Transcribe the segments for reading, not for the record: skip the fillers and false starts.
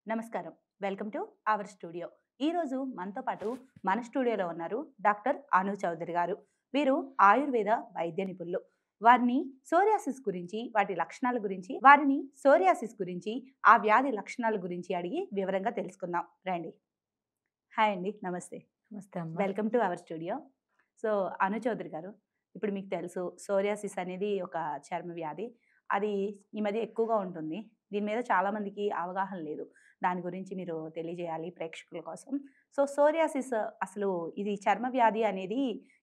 నమస్కారం. Welcome to our studio. ఈరోజు మనతో పాటు మన స్టూడియోలో ఉన్నారు డాక్టర్ అను చౌదరి గారు. వీరు ఆయుర్వేద వైద్య నిపుణులు. వారిని సోరియాసిస్ గురించి, వాటి లక్షణాల గురించి, ఆ వ్యాధి లక్షణాల గురించి అడిగి వివరంగా తెలుసుకుందాం. రండి. హాయ్ అండి. నమస్తే. నమస్తే అమ్మ. Welcome to our studio. So, Anu Chaudhary గారు, ఇప్పుడు మీకు తెలుసు సోరియాసిస్ అనేది ఒక చర్మ వ్యాధి. అది ఈ మధ్య ఎక్కువగా ఉంటుంది. దీని మీద చాలామందికి అవగాహన లేదు. దాని గురించి మీరు తెలియజేయాలి ప్రేక్షకుల కోసం. సో, సోరియాసిస్ అసలు ఇది చర్మ వ్యాధి అనేది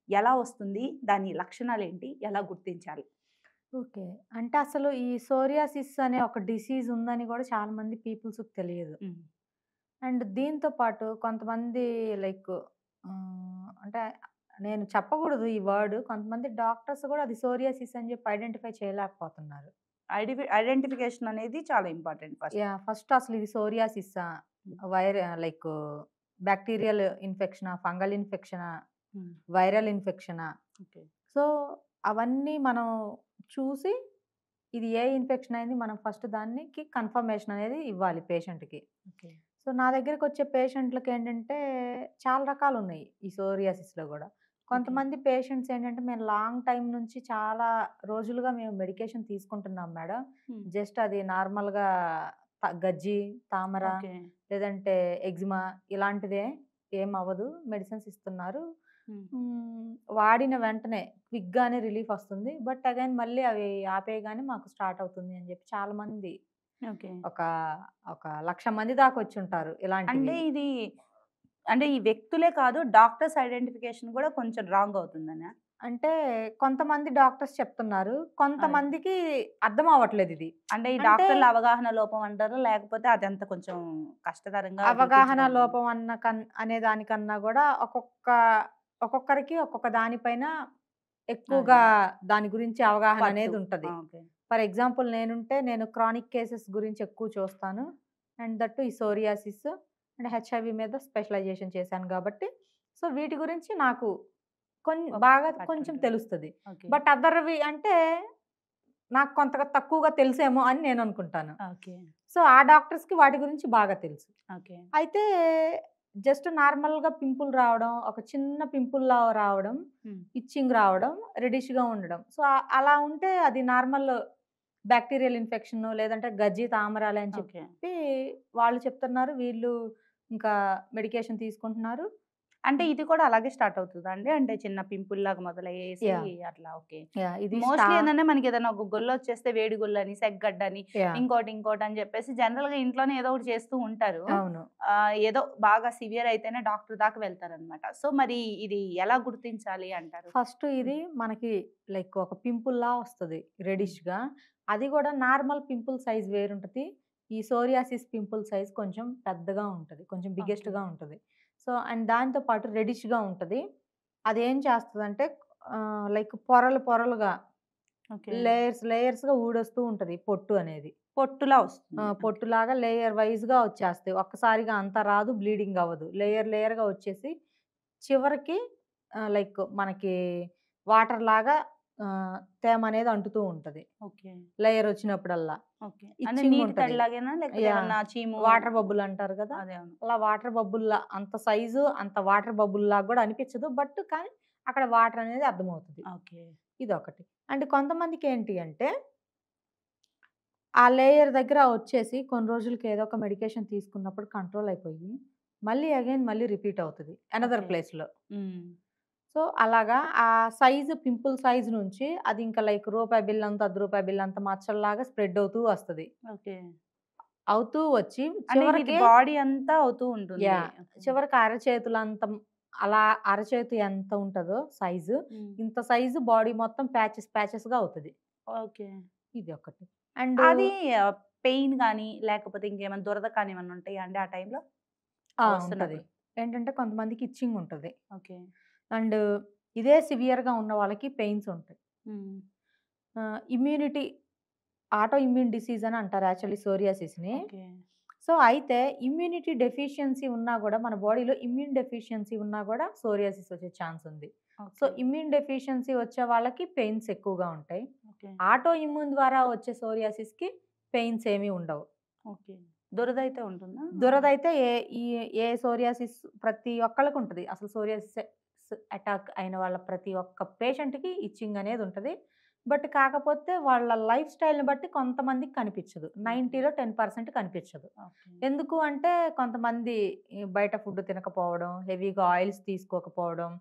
ఎలా వస్తుంది? దాని లక్షణాలేంటి? ఎలా గుర్తించాలి? ఓకే. అంటే అసలు ఈ సోరియాసిస్ అనే ఒక డిసీజ్ ఉందని గూడా చాలా మంది పీపుల్స్‌కి తెలియదు. హ్మ్. అండ్ దీంతో పాటు కొంతమంది లైక్ అంటే నేను చెప్పకూడదు ఈ వర్డ్. కొంతమంది డాక్టర్స్ గూడా అది సోరియాసిస్ అని జెప్పి ఐడెంటిఫై చేయలేకపోతున్నారు. ఐడెంటిఫికేషన్ అనేది చాలా ఇంపార్టెంట్ ఫస్ట్. ఫస్ట్ అసలు ఇది సోరియాసిస్సా? హ్మ్. లైక్ బాక్టీరియల్ ఇన్ఫెక్షనా? ఫంగల్ ఇన్ఫెక్షనా? హ్మ్. వైరల్ ఇన్ఫెక్షనా? ఓకే. సో, అవన్నీ మనం చూసి ఇది ఏ ఇన్ఫెక్షన్ అయింది మనం ఫస్ట్ దానికి కన్ఫర్మేషన్ అనేది ఇవ్వాలి పేషెంట్‌కి. ఓకే. సో, నా దగ్గరకొచ్చే పేషెంట్‌లకేంటంటే చాలా రకాలున్నాయి ఈ సోరియాసిస్‌లో గూడా. ఓకే. కొంతమంది పేషెంట్స్ ఏంటంటే మేము లాంగ్ టైమ్ నుంచి చాలా రోజులుగా మేము మెడికేషన్ తీసుకుంటున్నాం మేడం. హ్మ్. జస్ట్ అది నార్మల్‌గా గజ్జి, తామర ఓకే. లేదంటే ఎగ్జిమా ఇలాంటిదే ఏమవ్వదు. మెడిసిన్స్ ఇస్తున్నారు. హ్మ్. వాడిన వెంటనే క్విక్‌గానే రిలీఫొస్తుంది. బట్ అగైన్ మళ్ళీ అవి ఆపేయగానే మాకు స్టార్ట్ అవుతుంది అని జెప్పి చాలామంది ఓకే. ఒక, ఒక 1,00,000 మంది దాకొచ్చుంటారు ఇలాంటివి. అంటే ఇది అంటే ఈ వ్యక్తులే కాదు డాక్టర్స్ ఐడెంటిఫికేషన్ గూడా కొంచెం రాంగ్ అవుతుందనా? అంటే కొంతమంది డాక్టర్స్ చెప్తున్నారు. అదే. కొంతమందికి అర్థం అవ్వట్లేదిది. అంటే ఈ అంటే డాక్టర్ల అవగాహన లోపం అంటారా? లేకపోతే అదంతా కొంచెం కష్టతరంగా అవగాహన గుర్తించడం లోపం అనే దానికన్నా గూడా ఒక్కొక్కరికి ఒక్కొక్క దానిపైన అదే. ఎక్కువగా దాని గురించి అవగాహన పట్టు. అనేదుంటది. ఓకే. ఫర్ ఎగ్జాంపుల్ నేను క్రానిక్ కేసెస్ గురించి ఎక్కువ చూస్తాను. అండ్ దట్ ఈ సోరియాసిస్ అండ్ హెచ్ఐవి మీద స్పెషలైజేషన్ చేశాను గాబట్టి, సో వీటి గురించి నాకు ఒక బాగా కొంచెం పట్టుంటది. తెలుస్తది. ఓకే. బట్ అదర్‌వి అంటే నాకు కొంతగా తక్కువగా తెలుసేమో అని నేననుకుంటాను. ఓకే. సో ఆ డాక్టర్స్‌కి వాటి గురించి బాగా తెలుసు. ఓకే. అయితే జస్ట్ నార్మల్‌గా పింపుల్ రావడం, ఒక చిన్న పింపుల్‌లా రావడం, హ్మ్. ఇచ్చింగ్ రావడం, రెడిష్‌గా ఉండడం. సో, అలా ఉంటే అది నార్మల్ బాక్టీరియల్ ఇన్ఫెక్షన్ లేదంటే గజ్జి, తామరాలే అని ఓకే. చెప్పి వాళ్ళు చెప్తున్నారు. వీళ్ళు ఇంకా మెడికేషన్ తీసుకుంటున్నారు. అంటే ఇది కూడా అలాగే స్టార్ట్ అవుతదా అండి? అంటే చిన్న పింపుల్‌లాగా మొదలయ్యేసి యాహ్! అట్లా ఓకే. యాహ్! ఇది మోస్ట్‌లీ ఏందంటే మనకేదైనా ఒక గొల్లొచ్చేస్తే వేడి గొల్లని, సెగ్గడ్డని, యాహ్! ఇంకోటని చెప్పేసి జనరల్‌గా ఇంట్లోనే ఏదో ఒకటి చేస్తూ ఉంటారు. అవును. ఏదో బాగా సివియర్ అయితేనే డాక్టర్ దాకా వెళ్తారనమాట. సో, మరి ఇది ఎలా గుర్తించాలి అంటారు? ఫస్ట్ హ్మ్. ఇది మనకి లైక్ ఒక పింపుల్‌లా వస్తది హ్మ్. రెడిష్‌గా. అది గూడా నార్మల్ పింపుల్ సైజ్ వేరుంటది. ఈ సోరియాసిస్ పింపుల్ సైజ్ కొంచెం పెద్దగా ఉంటది. కొంచెం ఓకే. బిగ్గెస్ట్‌గా ఉంటది. సో, అండ్ దాంతో పాటు రెడిష్‌గా ఉంటది. అదేం చేస్తదంటే లైక్ పొరలు పొరలుగా ఓకే. లేయర్స్‌గా ఊడొస్తూ ఉంటది పొట్టు అనేది. పొట్టులా వస్తుంది. ఓకే. పొట్టులాగా లేయర్ వైస్‌గా వచ్చేస్తాయి. ఒక్కసారిగా అంత రాదు, బ్లీడింగ్ అవ్వదు. లేయర్‌గా వచ్చేసి చివరికి లైక్ మనకి వాటర్‌లాగా తేమ అనేది అంటుతూ ఉంటది. ఓకే. లేయర్ వచ్చినప్పుడల్లా. ఓకే. అంటే ఇచ్చింగ్ నీటి ఉంటది. తడిలాగేనా? లేకపోతే యాహ్! ఏమన్నా చీము వాటర్ బబుల్ అంటారు కదా! అదే అవును. అలా వాటర్ బబుల్‌లా అంత సైజు, అంత వాటర్ బబుల్‌లాగా గూడా అనిపించదు. బట్ కానీ అక్కడ వాటర్ అనేది అర్థమవుతది. ఓకే. ఇదొకటి. అండ్ కొంతమందికేంటి అంటే ఆ లేయర్ దగ్గర వచ్చేసి కొన్ని రోజులకి ఏదో ఒక మెడికేషన్ తీసుకున్నప్పుడు కంట్రోల్ అయిపోయి, మళ్ళీ రిపీట్ అవుతది. Another okay. ప్లేస్‌లో. హ్మ్. సో, అలాగా ఆ పింపుల్ సైజ్ నుంచి అది ఇంకా లైక్ రూపాయి బిల్లంత, రూపాయి బిల్లంత మచ్చల్లాగా స్ప్రెడ్ అవుతూ వస్తది. ఓకే. అవుతూ వచ్చి అంటే ఇది చివరికి బాడీ అంతా అవుతూ ఉంటుంది. యాహ్! ఓకే. చివరికి అరచేతులంత అలా అరచేతి ఎంత ఉంటదో సైజు, హ్మ్. ఇంత సైజు బాడీ మొత్తం ప్యాచెస్‌గా అవుతది. ఓకే. ఇది ఒకటి. అండ్ అది పెయిన్ గాని, లేకపోతే ఇంకేమైనా దురద కానీ ఏమన్నా ఉంటాయా అండి ఆ టైంలో? ఉంటది. వస్తున్నప్పుడు? ఏంటంటే కొంతమందికి ఇచ్చింగ్ ఉంటది. ఓకే. అండ్ ఇదే సివియర్‌గా ఉన్న వాళ్ళకి పెయిన్స్ ఉంటాయి. హ్మ్. ఇమ్యూనిటీ ఆటో ఇమ్యూన్ డిసీజ్ అని అంటారు యాక్చువల్లీ సోరియాసిస్‌ని. ఓకే. సో, అయితే ఇమ్యూనిటీ డెఫిషియన్సీ ఉన్నా గూడా మన బాడీలో ఇమ్యూన్ డెఫిషియన్సీ ఉన్నా గూడా సోరియాసిస్ వచ్చే ఛాన్స్ ఉంది. So, okay. ఇమ్యూన్ డెఫిషియన్సీ వచ్చే వాళ్ళకి పెయిన్స్ ఎక్కువగా ఉంటాయి. ఓకే. ఆటో ఇమ్యూన్ ద్వారా వచ్చే సోరియాసిస్‌కి పెయిన్స్ ఏమి ఉండవు. ఓకే. దురద అయితే ఉంటుందా? దురదైతే ఏ సోరియాసిస్ ప్రతి ఒక్కళ్ళకి ఉంటది. అసలు సోరియాసిస్ అటాక్ అయిన వాళ్ళ ప్రతి ఒక్క పేషెంట్‌కి ఇచ్చింగ్ అనేది ఉంటది. బట్ కాకపోతే వాళ్ళ లైఫ్ స్టైల్‌ని బట్టి కొంతమందికి కనిపించదు. 90లో 10% కనిపించదు. ఓకే. ఎందుకు అంటే కొంతమంది ఈ బయట ఫుడ్ తినకపోవడం, హెవీగా ఆయిల్స్ తీసుకోకపోవడం,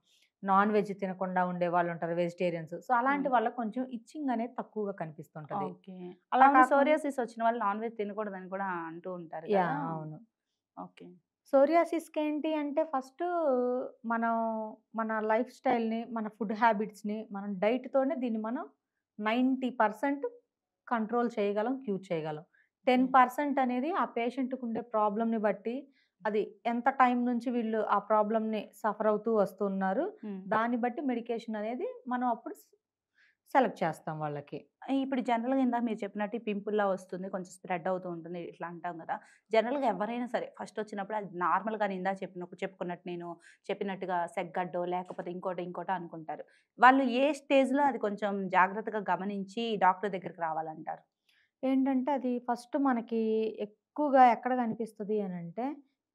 నాన్ వెజ్ తినకుండా ఉండేవాళ్ళుంటారు వెజిటేరియన్స్. సో, అలాంటి హ్మ్. వాళ్ళకి కొంచెం ఇచ్చింగ్ అనేది తక్కువగా కనిపిస్తుంటది. ఓకే. అలా అవును. కాకుండా సోరియాసిస్ వచ్చిన వాళ్ళు నాన్ వెజ్ తినకూడదని కూడా అంటూ ఉంటారు కదా! అవును. ఓకే. సోరియాసిస్‌కేంటి అంటే ఫస్టు మనం మన లైఫ్ స్టైల్‌ని, మన ఫుడ్ హ్యాబిట్స్‌ని, మనం డైట్‌తోనే దీన్ని మనం 90% కంట్రోల్ చేయగలం, క్యూర్ చేయగలం. ఓకే. 10% అనేది ఆ పేషెంట్‌కుండే ప్రాబ్లమ్‌ని బట్టి, అది ఎంత టైం నుంచి వీళ్ళు ఆ ప్రాబ్లమ్‌ని సఫర్ అవుతూ వస్తున్నారు. హ్మ్. దాన్ని బట్టి మెడికేషన్ అనేది మనం అప్పుడు సెలెక్ట్ చేస్తాం వాళ్ళకి. ఇప్పుడు జనరల్‌గా ఇందాక మీరు చెప్పినట్టు ఈ పింపుల్‌లా వస్తుంది. కొంచెం స్ప్రెడ్ అవుతూ ఉంటుంది. ఇట్లా అంటాం గదా! జనరల్‌గా ఎవరైనా సరే ఫస్ట్ వచ్చినప్పుడు అది నార్మల్‌గానే ఇందాక చెప్పుకున్నట్టు నేను చెప్పినట్టుగా సెగ్గడ్డో లేకపోతే ఇంకోటో అనుకుంటారు. వాళ్ళు ఏ స్టేజ్‌లో అది కొంచెం జాగ్రత్తగా గమనించి డాక్టర్ దగ్గరికి రావాలంటారు? ఏంటంటే అది ఫస్ట్ మనకి ఎక్కువగా ఎక్కడ కనిపిస్తది అనంటే,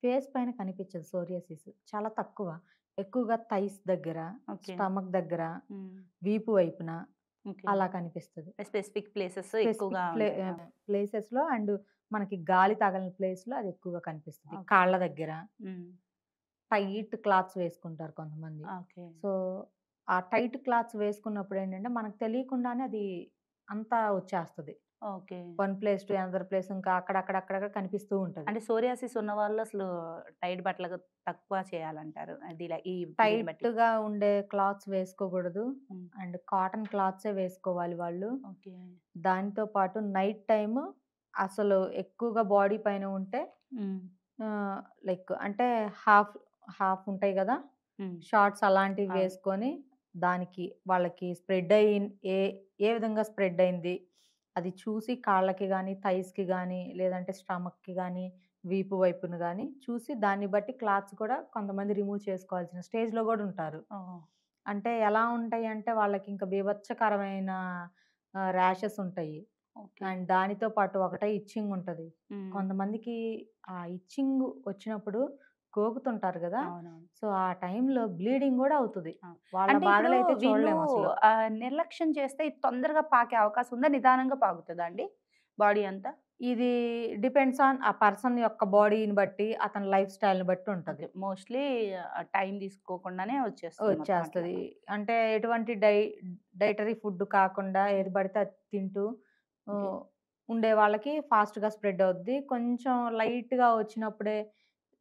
ఫేస్ పైన కనిపించదు సోరియాసిస్. చాలా తక్కువ. ఎక్కువగా థైస్ దగ్గర, ఓకే. స్టమక్ దగ్గర, హ్మ్. వీపు వైపున ఓకే. అలా కనిపిస్తది. స్పెసిఫిక్ ప్లేసెస్ ఎక్కువగా స్పెసిఫిక్ ఉంటాయి. ఆ! ప్లేసెస్‌లో అండ్ మనకి గాలి తగలని ప్లేస్‌లో అది ఎక్కువగా కనిపిస్తది. ఓకే. కాళ్ళ దగ్గర హ్మ్. టైట్ క్లాత్స్ వేసుకుంటారు కొంతమంది. ఓకే. సో, ఆ టైట్ క్లాత్స్ వేసుకున్నప్పుడు ఏంటంటే, మనకు తెలియకుండానే అది అంతా వచ్చేస్తది. Okay. One place to another place ఇంకా అక్కడక్కడ కనిపిస్తూ ఉంటది. అంటే సోరియాసిస్ ఉన్నవాళ్ళు అసలు టైట్ బట్టలు తక్కువ చేయాలంటారు. అది దీన్ని బట్టి. టైట్‌గా ఉండే క్లాత్స్ వేసుకోకూడదు. హ్మ్. అండ్ కాటన్ క్లాత్సే వేసుకోవాలి వాళ్ళు. ఓకే. దానితో పాటు నైట్ టైము అసలు ఎక్కువగా బాడీ పైన ఉంటే హ్మ్. లైక్ అంటే హాఫ్ హాఫ్ ఉంటాయి గదా! హ్మ్. షార్ట్స్ అలాంటివి అవును. వేసుకొని దానికి వాళ్ళకి స్ప్రెడ్ అయ్యిన్ ఏ ఏ విధంగా స్ప్రెడ్ అయింది. అది చూసి కాళ్ళకి గానీ, థైస్‌కి గానీ, లేదంటే స్టమక్‌కి గానీ, వీపు వైపున గానీ చూసి దాన్ని బట్టి క్లాత్స్ కూడా కొంతమంది రిమూవ్ చేసుకోవాల్సిన స్టేజ్‌లో గూడా ఉంటారు. ఓహ్! అంటే ఎలా ఉంటాయంటే వాళ్ళకింక బీభత్సకరమైన ర్యాషెస్ ఉంటాయి. ఓకే. అండ్ దానితో పాటు ఒకటే ఇచ్చింగ్ ఉంటది. హ్మ్. కొంతమందికి ఆ ఇచ్చింగ్ వచ్చినప్పుడు గోకుతుంటారు గదా! అవునవును. సో, ఆ టైంలో బ్లీడింగ్ గూడా అవుతది. ఆ! వాళ్ళ అంటే ఇప్పుడు బాధలైతే వీళ్ళు చూడలేమసలు. నిర్లక్ష్యం చేస్తే ఇది తొందరగా పాకే అవకాశం ఉందా? నిదానంగా పాకుతదా అండి బాడీ అంతా? ఇది డిపెండ్స్ ఆన్ ఆ పర్సన్ యొక్క బాడీని బట్టి, అతని లైఫ్ స్టైల్‌ని బట్టి ఉంటది. ఓకే. మోస్ట్‌లీ టైమ్ తీసుకోకుండానే వచ్చేస్తుంది మొత్తం అట్లా. వచ్చేస్తది. అంటే ఎటువంటి డైటరీ ఫుడ్ కాకుండా ఏది పడితే అది తింటూ ఓకే. ఆహ్, ఉండే వాళ్ళకి ఫాస్ట్‌గా స్ప్రెడ్ అవుద్ది. కొంచెం లైట్‌గా వచ్చినప్పుడే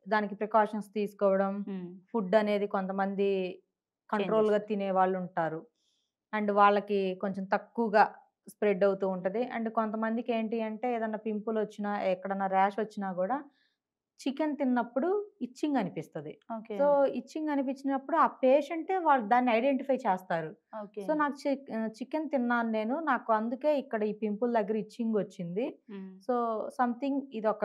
దానికి ప్రికాషన్స్ తీసుకోవడం, హ్మ్. ఫుడ్ అనేది కొంతమంది చేంజెస్. కంట్రోల్‌గా తినేవాళ్ళుంటారు. అండ్ వాళ్ళకి కొంచెం తక్కువగా స్ప్రెడ్ అవుతూ ఉంటది. అండ్ కొంతమందికి ఏంటి అంటే ఏదన్నా పింపుల్ వచ్చినా, ఎక్కడన్నా ర్యాష్ వచ్చినా గూడా చికెన్ తిన్నప్పుడు ఇచ్చింగ్ అనిపిస్తది. ఓకే. సో, ఇచ్చింగ్ అనిపించినప్పుడు ఆ పేషెంటే వాళ్ళు దాన్ని ఐడెంటిఫై చేస్తారు. ఓకే. సో, నాకు చికెన్ తిన్నాను నేను. నాకు అందుకే ఇక్కడ ఈ పింపుల్ దగ్గర ఇచ్చింగ్ వచ్చింది. హ్మ్. సో, సంథింగ్ ఇదొక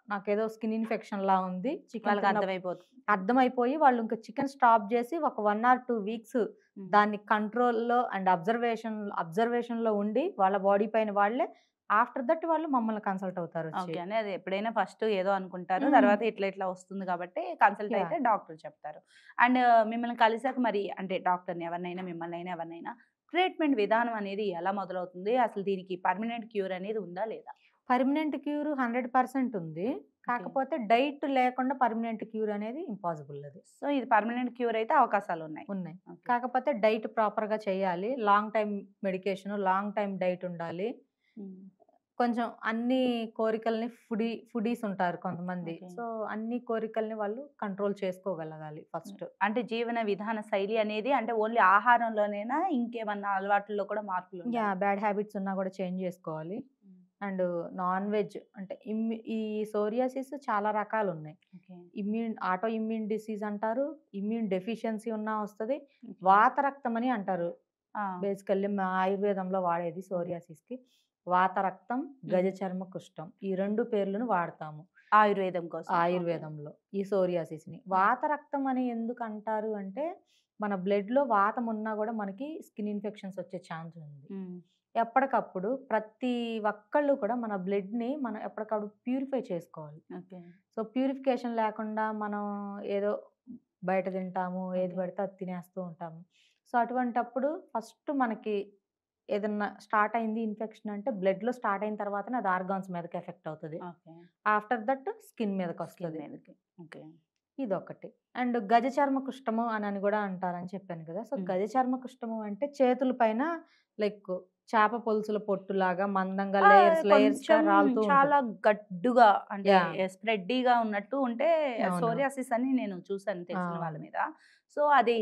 నాకేదో స్కిన్ ఇన్ఫెక్షన్‌లా ఉంది. చికెన్ వాళ్ళకి అర్థమైపోతుంది. అర్థమైపోయి వాళ్ళు ఇంక చికెన్ స్టాప్ జేసి ఒక 1 ఆర్ 2 వీక్స్ హ్మ్. దాన్ని కంట్రోల్‌లో అండ్ అబ్జర్వేషన్‌లో ఉండి వాళ్ళ బాడీ పైన వాళ్ళే ఆఫ్టర్ దట్ వాళ్ళు మమ్మల్ని కన్సల్ట్ అవుతారొచ్చి. ఓకే. అంటే అది ఎప్పుడైనా ఫస్ట్ ఏదో అనుకుంటారు. హ్మ్. తర్వాత ఇట్లా వస్తుంది కాబట్టి కన్సల్ట్ అయితే యాహ్! డాక్టర్ చెప్తారు. అండ్ మిమ్మల్ని కలిసాక మరి అంటే డాక్టర్‌ని ఎవరినైనా, మిమ్మల్నైనా ఎవరినైనా ట్రీట్మెంట్ విధానం అనేది ఎలా మొదలవుతుంది? అసలు దీనికి పర్మనెంట్ క్యూర్ అనేది ఉందా లేదా? పర్మనెంట్ క్యూర్ 100% ఉంది. ఓకే. కాకపోతే డైట్ లేకుండా పర్మనెంట్ క్యూర్ అనేది ఇంపాసిబుల్ అది. సో, ఇది పర్మనెంట్ క్యూర్ అయితే అవకాశాలున్నాయి. ఉన్నాయి. ఓకే. కాకపోతే డైట్ ప్రాపర్‌గా చేయాలి. Long time medication, long time diet ఉండాలి. హ్మ్. కొంచెం అన్ని కోరికల్ని ఫుడీస్ ఉంటారు కొంతమంది. ఓకే. సో, అన్ని కోరికల్ని వాళ్ళు కంట్రోల్ చేసుకోగలగాలి హ్మ్. ఫస్ట్. అంటే జీవన విధాన శైలి అనేది అంటే ఓన్లీ ఆహారంలోనేనా? ఇంకేమన్నా అలవాటుల్లో కూడా మార్పులుండాలా? బ్యాడ్ హ్యాబిట్స్ ఉన్నా కూడా చేంజ్ చేసుకోవాలి. హ్మ్. అండ్ నాన్ వెజ్ అంటే ఈ సోరియాసిస్ చాలా రకాలున్నాయి. ఓకే. ఆటో ఇమ్యూన్ డిసీజ్ అంటారు. ఇమ్యూన్ డెఫిషియన్సీ ఉన్నా వస్తది. ఓకే. వాతరక్తం అని అంటారు. ఆ! బేసికల్లీ మా ఆయుర్వేదంలో వాడేది ఓకే. సోరియాసిస్‌కి. వాతరక్తం, హ్మ్. గజచర్మ కుష్టం. ఈ 2 పేర్లను వాడతాము ఆయుర్వేదం కోసం. ఓకే. ఆయుర్వేదంలో ఈ సోరియాసిస్‌ని. హ్మ్. వాతరక్తం అని ఎందుకంటారు అంటే, మన బ్లడ్‌లో వాతం ఉన్నా గూడా మనకి స్కిన్ ఇన్ఫెక్షన్స్ వచ్చే ఛాన్స్ ఉంది. హ్మ్. ఎప్పటికప్పుడు ప్రతి ఒక్కళ్ళు కూడా మన బ్లడ్‌ని మనం ఎప్పటికప్పుడు ప్యూరిఫై చేసుకోవాలి. ఓకే. సో, ప్యూరిఫికేషన్ లేకుండా మనం ఏదో బయట తింటాము, ఏది ఓకే. పడితే అది తినేస్తూ ఉంటాము. సో, అటువంటప్పుడు ఫస్ట్ మనకి ఏదన్నా స్టార్ట్ అయింది ఇన్ఫెక్షన్ అంటే బ్లడ్‌లో స్టార్ట్ అయిన తర్వాతనే అది ఆర్గాన్స్ మీదకి ఎఫెక్ట్ అవుతది. Okay. After that skin skin మీదకొస్తది. మీదకి. ఓకే. ఇదొకటి. అండ్ గజ చర్మ కుష్టము అనని గూడా అంటారని చెప్పాను కదా! సో, హ్మ్. గజ చర్మ కుష్టము అంటే చేతుల పైన లైక్ చేప పులుసుల పొట్టులాగా మందంగా ఆ! లేయర్స్‌గా కొంచెం రాలుతూ చాలా ఉంటది. గడ్డుగా అంటే యాహ్! స్ప్రెడ్డీగా ఉన్నట్టు ఉంటే అవును. సోరియాసిస్ అని నేను చూసాను ఆ! తెలిసిన వాళ్ళ అవును. మీద. సో, అది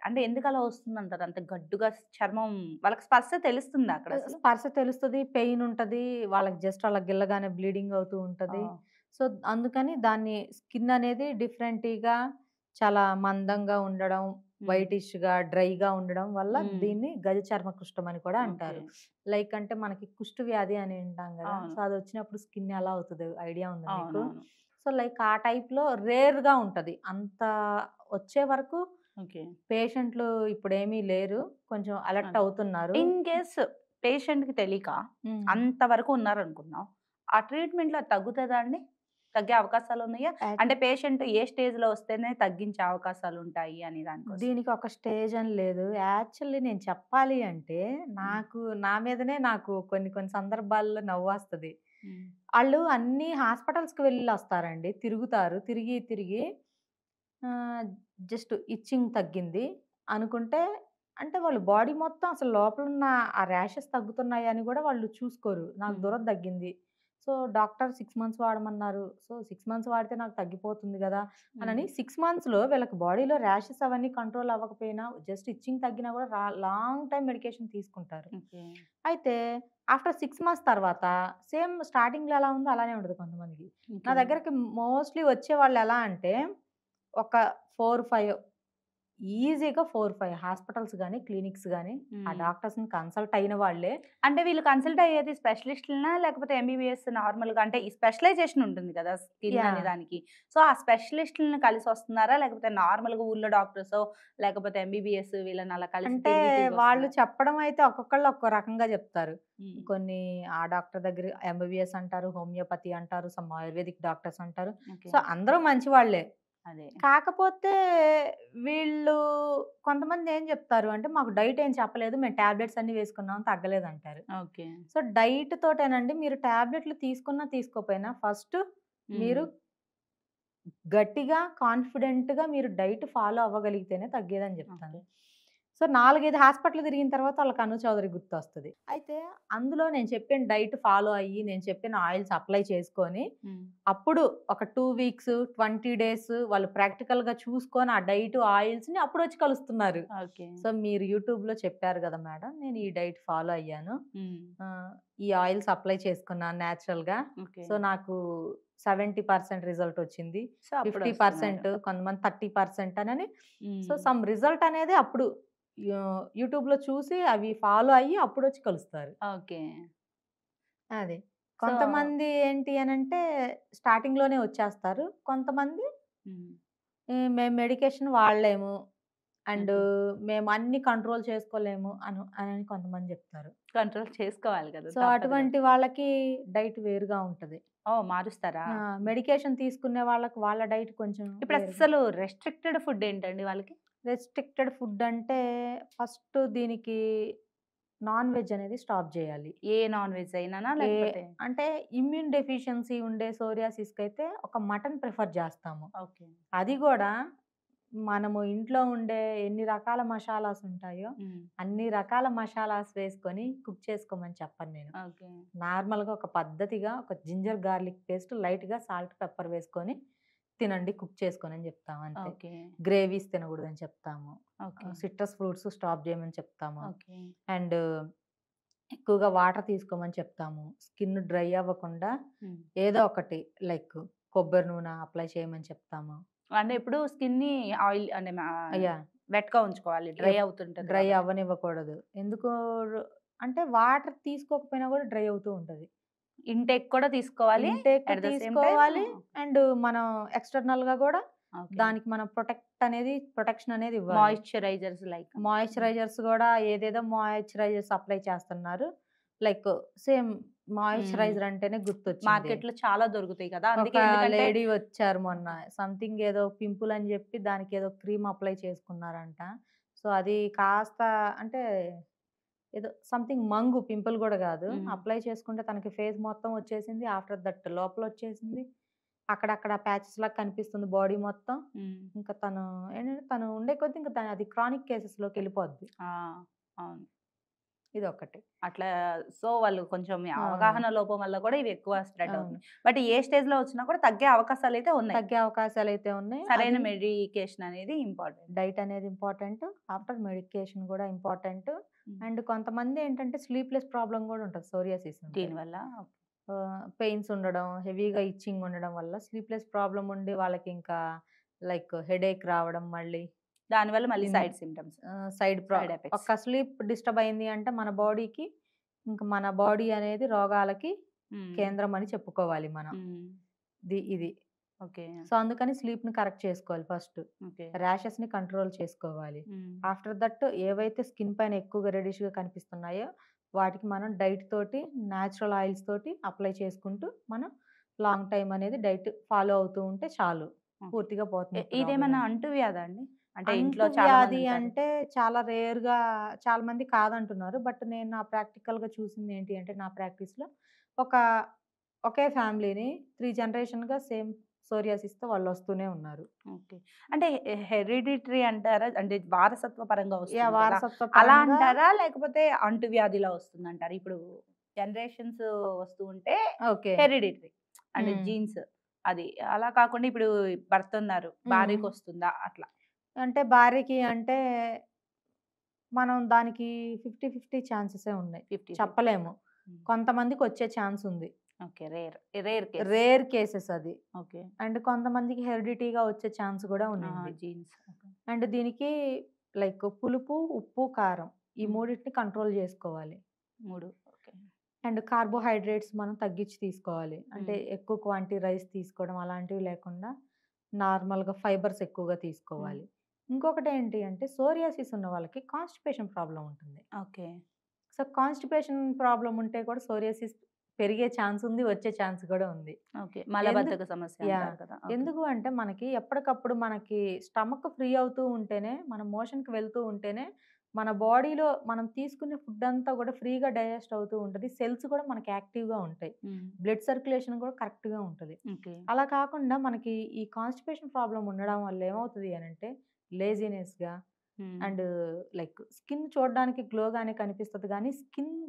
అంటే ఎందుకలా వస్తుందంటారు? అంత గడ్డుగా చర్మం వాళ్ళకి స్పర్శ తెలుస్తుందా అక్కడ అసలు? స్పర్శ తెలుస్తది. పెయిన్ ఉంటది. వాళ్ళకి జస్ట్ అలా గిల్లగానే బ్లీడింగ్ అవుతూ ఉంటది. ఓహ్! సో, అందుకని దాన్ని స్కిన్ అనేది డిఫరెంట్‌గా చాలా మందంగా ఉండడం, హ్మ్. వైటిష్‌గా, డ్రైగా ఉండడం వల్ల హ్మ్. దీన్ని గజ చర్మ కుష్టం అని కూడా ఓకే. అంటారు. లైక్ అంటే మనకి కుష్టు వ్యాధి అని వింటాం గదా! అవును. సో, అదొచ్చినప్పుడు స్కిన్ ఎలా అవుతదో ఐడియా ఉందా మీకు? అవునవును. సో, లైక్ ఆ టైప్‌లో రేర్‌గా ఉంటది. అంత వచ్చే వరకు ఓకే. పేషెంట్‌లు ఇప్పుడేమీ లేరు. కొంచెం అలర్ట్ అదే. అవుతున్నారు. ఇన్ కేస్ పేషెంట్‌కి తెలీక హ్మ్. అంతవరకు ఉన్నారనుకుందాం. ఆ ట్రీట్‌మెంట్‌లో అది తగ్గుతదా అండి? తగ్గే అవకాశాలున్నాయా? యాక్ అంటే పేషెంట్ ఏ స్టేజ్‌లో వస్తేనే తగ్గించే అవకాశాలుంటాయి అని దాని కోసం? దీనికి ఒక స్టేజ్ అని లేదు. యాక్చువల్లీ నేను చెప్పాలి అంటే, హ్మ్. నా మీదనే నాకు కొన్ని కొన్ని సందర్భాల్లో నవ్వొస్తది. హ్మ్. ఆళ్ళు అన్ని హాస్పిటల్స్‌కి వెళ్ళొస్తారండి. తిరుగుతారు. తిరిగి తిరిగి జస్ట్ ఇచ్చింగ్ తగ్గింది అనుకుంటే, అంటే వాళ్ళు బాడీ మొత్తం అసలు లోపలున్న ఆ ర్యాషెస్ తగ్గుతున్నాయని గూడా వాళ్ళు చూసుకోరు. నాకు హ్మ్. దురద తగ్గింది. సో, డాక్టర్ 6 మంత్స్ వాడమన్నారు. సో, 6 మంత్స్ వాడితే నాకు తగ్గిపోతుంది గదా! హ్మ్. అనని 6 మంత్స్‌లో వీళ్ళకి బాడీలో ర్యాషెస్ అవన్నీ కంట్రోల్ అవ్వకపోయినా, జస్ట్ ఇచ్చింగ్ తగ్గినా గూడా లాంగ్ టైమ్ మెడికేషన్ తీసుకుంటారు. ఓకే. అయితే ఆఫ్టర్ 6 మంత్స్ తర్వాత సేమ్ స్టార్టింగ్‌లో ఎలా ఉందో అలానే ఉంటది కొంతమందికి. నా ఓకే. దగ్గరకి మోస్ట్‌లీ వచ్చేవాళ్ళు ఎలా అంటే ఒక 4, 5 ఈజీగా 4, 5 హాస్పిటల్స్ గాని, క్లినిక్స్ గాని ఆ హ్మ్. డాక్టర్స్‌ని కన్సల్ట్ అయిన వాళ్ళే. అంటే వీళ్ళు కన్సల్ట్ అయ్యేది స్పెషలిస్ట్‌లనా? లేకపోతే ఎంబీబీఎస్ నార్మల్‌గా అంటే ఈ స్పెషలైజేషన్ ఉంటుంది కదా! స్కిన్ అనే యాహ్! దానికి. సో, ఆ స్పెషలిస్ట్‌లని కలిసొస్తున్నారా? లేకపోతే నార్మల్‌గా ఊర్లో డాక్టర్సో లేకపోతే ఎంబీబీఎస్ వీళ్ళని అలా కలిసి అంటే తిరిగి వాళ్ళు తిరిగొస్తున్నారా? చెప్పడం అయితే ఒక్కొక్కళ్ళు ఒక్కో రకంగా చెప్తారు. హ్మ్. కొన్ని ఆ డాక్టర్ దగ్గర ఎంబీబీఎస్ అంటారు, హోమియోపతి అంటారు, సమ్ ఆయుర్వేదిక్ డాక్టర్స్ అంటారు. ఓకే. సో, అందరూ మంచివాళ్ళే. అదే. కాకపోతే వీళ్ళు కొంతమంది ఏం చెప్తారు అంటే, మాకు డైట్ ఏం చెప్పలేదు. మేము టాబ్లెట్స్ అన్నీ వేసుకున్నాం తగ్గలేదంటారు. ఓకే. సో, డైట్ తోటేనండి మీరు టాబ్లెట్‌లు తీసుకున్నా, తీసుకోపోయినా ఫస్ట్ హ్మ్. మీరు గట్టిగా, కాన్ఫిడెంట్‌గా మీరు డైట్ ఫాలో అవ్వగలిగితేనే తగ్గేదని జెప్తాను. ఓకే. సో, 4, 5 హాస్పిటల్ తిరిగిన తర్వాత ఆళ్ళకి అను చౌదరి గుర్తొస్తది. అయితే అందులో నేను చెప్పిన డైట్ ఫాలో అయ్యి, నేను చెప్పిన ఆయిల్స్ అప్లై చేసుకొని, హ్మ్. అప్పుడు ఒక 2 వీక్స్, 20 డేస్ వాళ్ళు ప్రాక్టికల్‌గా చూసుకొని ఆ డైట్, ఆయిల్స్‌ని అప్పుడొచ్చి కలుస్తున్నారు. ఓకే. సో, మీరు యూట్యూబ్‌లో చెప్పారు గదా మేడం! నేను ఈ డైట్ ఫాలో అయ్యాను. హ్మ్. ఈ ఆయిల్స్ అప్లై చేసుకున్నాను నేచురల్‌గా. ఓకే. సో, నాకు 70% రిజల్ట్ వచ్చింది. సో, అప్పుడొస్తున్నారు. 50% కొంతమంది 30% అనని సో, హ్మ్. సమ్ రిజల్ట్ అనేది అప్పుడు యూట్యూబ్‌లో చూసి అవి ఫాలో అయ్యి అప్పుడొచ్చి కలుస్తారు. ఓకే. అది. సో కొంతమంది ఏంటి అనంటే స్టార్టింగ్‌లోనే వచ్చేస్తారు. కొంతమంది హ్మ్. మేము మెడికేషన్ వాడలేము. And okay. మేము అన్నీ కంట్రోల్ చేసుకోలేము అని కొంతమంది చెప్తారు. కంట్రోల్ చేసుకోవాలి కదా! సో, తప్పదు కదా! అటువంటి వాళ్ళకి డైట్ వేరుగా ఉంటది. ఓహ్! మారుస్తారా? మెడికేషన్ తీసుకునే వాళ్ళకి వాళ్ళ డైట్ కొంచెం వేరుగా. ఇప్పుడస్సలు రెస్ట్రిక్టెడ్ ఫుడ్ ఏంటండి వాళ్ళకి? రెస్ట్రిక్టెడ్ ఫుడ్ అంటే ఫస్ట్ దీనికి నాన్ వెజ్ అనేది స్టాప్ జేయాలి. ఏ నాన్ వెజ్ అయినానా? ఏ లేకపోతే అంటే ఇమ్యూన్ డెఫిషియన్సీ ఉండే సోరియాసిస్‌కైతే ఒక మటన్ ప్రిఫర్ జేస్తాము. ఓకే. అది గూడా మనము ఇంట్లో ఉండే ఎన్ని రకాల మషాలాస్ ఉంటాయో, హ్మ్. అన్ని రకాల మషాలాస్ వేసుకొని కుక్ చేసుకోమని చెప్పను నేను. ఓకే. నార్మల్‌గా ఒక పద్ధతిగా ఒక జింజర్ గార్లిక్ పేస్ట్ లైట్‌గా సాల్ట్, పెప్పర్ వేసుకొని తినండి కుక్ చేసుకొని అని చెప్తాము అంతే. ఓకే. గ్రేవీస్ తినకూడదని చెప్తాము. ఓకే. సిట్రస్ ఫ్రూట్స్ స్టాప్ చేయమని చెప్తాము. ఓకే. అండ్ ఎక్కువగా వాటర్ తీసుకోమని చెప్తాము. స్కిన్ డ్రై అవ్వకుండా హ్మ్. ఏదో ఒకటి లైక్ కొబ్బరి నూనె అప్లై చేయమని చెప్తాము. అంటే ఎప్పుడు స్కిన్‌ని ఆయిల్ అంటే యాహ్! వెట్‌గా ఉంచుకోవాలి. డ్రై ఎప్ అవుతుంటది డ్రై కాబట్టి. అవ్వనివ్వకూడదు. ఎందుకు అంటే వాటర్ తీసుకోకపోయినా కూడా డ్రై అవుతూ ఉంటది. ఇంటేక్ కూడా తీసుకోవాలి. Intake at the same time తీసుకోవాలి. అండ్ మనం ఎక్స్‌టర్నల్‌గా గూడా ఓకే. దానికి మనం ప్రొటెక్షన్ అనేది ఇవ్వాలి. Moisturisers like. హ్మ్. మాయిశ్చరైజర్స్ గూడా ఏదేదో మాయిశ్చరైజర్స్ అప్లై చేస్తున్నారు. లైక్ సేమ్ హ్మ్. మాయిశ్చరైజర్ అంటేనే గుర్తొచ్చింది. మార్కెట్‌లో చాలా దొరుకుతాయి కదా! ఒక అందుకే ఎందుకంటే లేడీ వచ్చారు మొన్న. సంథింగ్ ఏదో పింపుల్ అని జెప్పి దానికేదో క్రీమ్ అప్లై చేసుకున్నారంట. సో, అది కాస్త అంటే ఏదో సంథింగ్ మంగు పింపుల్ గూడా గాదు. హ్మ్. అప్లై చేసుకుంటే తనకి ఫేస్ మొత్తం వచ్చేసింది. ఆఫ్టర్ దట్ లోపలొచ్చేసింది. అక్కడక్కడ ప్యాచెస్‌లాగా కనిపిస్తుంది బాడీ మొత్తం. హ్మ్. ఇంకా తను ఏంటంటే తను ఉండే కొద్దీ ఇంక అది క్రానిక్ కేసెస్‌లోకెళ్ళిపోద్ది. ఆ! అవును. ఇదొక్కటి. అట్లా సో, వాళ్ళు కొంచెం అవును. అవగాహన లోపం వల్ల కూడా ఇవి ఎక్కువ స్ప్రెడ్ అవును. అవుతుంది. బట్ ఏ స్టేజ్‌లో వచ్చినా కూడా తగ్గే అవకాశాలైతే ఉన్నాయి. తగ్గే అవకాశాలైతే ఉన్నాయి. సరైన అది మెడికేషన్ అనేది ఇంపార్టెంట్. డైట్ అనేది ఇంపార్టెంట్. ఆఫ్టర్ మెడికేషన్ గూడా ఇంపార్టెంట్. హ్మ్. అండ్ కొంతమంది ఏంటంటే స్లీప్‌లెస్ ప్రాబ్లమ్ గూడా ఉంటది సోరియాసిస్ ఉంటే. దీనివల్ల పెయిన్స్ ఉండడం, హెవీగా ఇచ్చింగ్ ఉండడం వల్ల స్లీప్‌లెస్ ప్రాబ్లమ్ ఉండి వాళ్ళకింకా లైక్ హెడేక్ రావడం మళ్ళీ. దానివల్ల మళ్ళీ in side symptoms, side effects. ఒక్క స్లీప్ డిస్టర్బ్ అయింది అంటే మన బాడీకి ఇంక మన బాడీ అనేది రోగాలకి హ్మ్. కేంద్రం అని చెప్పుకోవాలి మనం. హ్మ్. ఇది. ఓకే. సో, అందుకని స్లీప్‌ని కరెక్ట్ చేసుకోవాలి ఫస్ట్. ఓకే. ర్యాషెస్‌ని కంట్రోల్ చేసుకోవాలి. హ్మ్. ఆఫ్టర్ దట్ ఏవైతే స్కిన్ పైన ఎక్కువగా రెడిష్‌గా కనిపిస్తున్నాయో వాటికి మనం డైట్ తోటి, నేచురల్ ఆయిల్స్ తోటి అప్లై చేసుకుంటూ మనం లాంగ్ టైమ్ అనేది డైట్ ఫాలో అవుతూ ఉంటే చాలు. ఓకే. పూర్తిగా పోతుంది ప్రాబ్లమ్ ఇదేమన్నా అనేది. అంటువ్యాధా అండి? అంటే ఇంట్లో చాలా అంటువ్యాధి మందుంటారు. అంటే చాలా రేర్‌గా చాలా మంది కాదంటున్నారు. బట్ నేను నా ప్రాక్టికల్‌గా చూసింది ఏంటి అంటే నా ప్రాక్టీస్‌లో ఒక ఒకే ఫ్యామిలీని 3 జనరేషన్‌గా సేమ్ సోరియాసిస్‌తో వాళ్ళొస్తూనే ఉన్నారు. ఓకే. అంటే హెరిడిటరీ అంటారా? అంటే వారసత్వ పరంగా యాహ్! వస్తుంది కదా! వారసత్వ అలా పరంగా అంటారా? లేకపోతే అంటువ్యాధిలా వస్తుందంటారా? ఇప్పుడు జనరేషన్స్ వస్తూ ఉంటే ఓకే. హెరిడిటరీ అంటే హ్మ్. జీన్స్ అది. అలా కాకుండా ఇప్పుడు భర్త ఉన్నారు. హ్మ్. భార్యకొస్తుందా? అట్లా. అంటే భార్యకి అంటే మనం దానికి 50, 50 ఛాన్సెసే ఉన్నాయి. 50, 50. చెప్పలేము. హ్మ్. కొంతమందికొచ్చే ఛాన్స్ ఉంది. Okay. Rare case. Rare cases అది. ఓకే. అండ్ కొంతమందికి హెరిడిటీగా వచ్చే ఛాన్స్ గూడా ఆహా! ఉండింది. జీన్స్. ఓకే. అండ్ దీనికి లైక్ పులుపు, ఉప్పు, కారం ఈ హ్మ్. మూడిటిని కంట్రోల్ జేసుకోవాలి. 3. ఓకే. అండ్ కార్బోహైడ్రేట్స్ మనం తగ్గించి తీసుకోవాలి. అంటే హ్మ్. ఎక్కువ క్వాంటిటీ రైస్ తీసుకోవడం అలాంటివి లేకుండా నార్మల్‌గా ఫైబర్స్ ఎక్కువగా హ్మ్. తీసుకోవాలి. ఇంకొకటేంటి అంటే సోరియాసిస్ ఉన్న వాళ్ళకి కాన్‌స్టిపేషన్ ప్రాబ్లమ్ ఉంటుంది. ఓకే. సో, కాన్‌స్టిపేషన్ ప్రాబ్లమ్ ఉంటే కూడా సోరియాసిస్ పెరిగే ఛాన్స్ ఉంది. వచ్చే ఛాన్స్ కూడా ఉంది. ఓకే. ఎందుకు మలబద్ధక సమస్య యాహ్! అంటారు కదా! ఓకే. ఎందుకు అంటే మనకి ఎప్పటికప్పుడు మనకి స్టమక్ ఫ్రీ అవుతూ ఉంటేనే, మనం మోషన్‌కి వెళ్తూ ఉంటేనే, మన బాడీలో మనం తీసుకునే ఫుడ్ అంతా కూడా ఫ్రీగా డైజెస్ట్ అవుతూ ఉంటది. సెల్స్ కూడా మనకి యాక్టివ్‌గా ఉంటాయి. హ్మ్. బ్లడ్ సర్క్యులేషన్ కూడా కరెక్ట్‌గా ఉంటది. ఓకే. అలా కాకుండా మనకి ఈ కాన్‌స్టిపేషన్ ప్రాబ్లమ్ ఉండడం వల్ల ఏమవుతది అనంటే లేజీనెస్‌గా హ్మ్. అండ్ లైక్ స్కిన్ చూడడానికి గ్లోగానే కనిపిస్తది గానీ,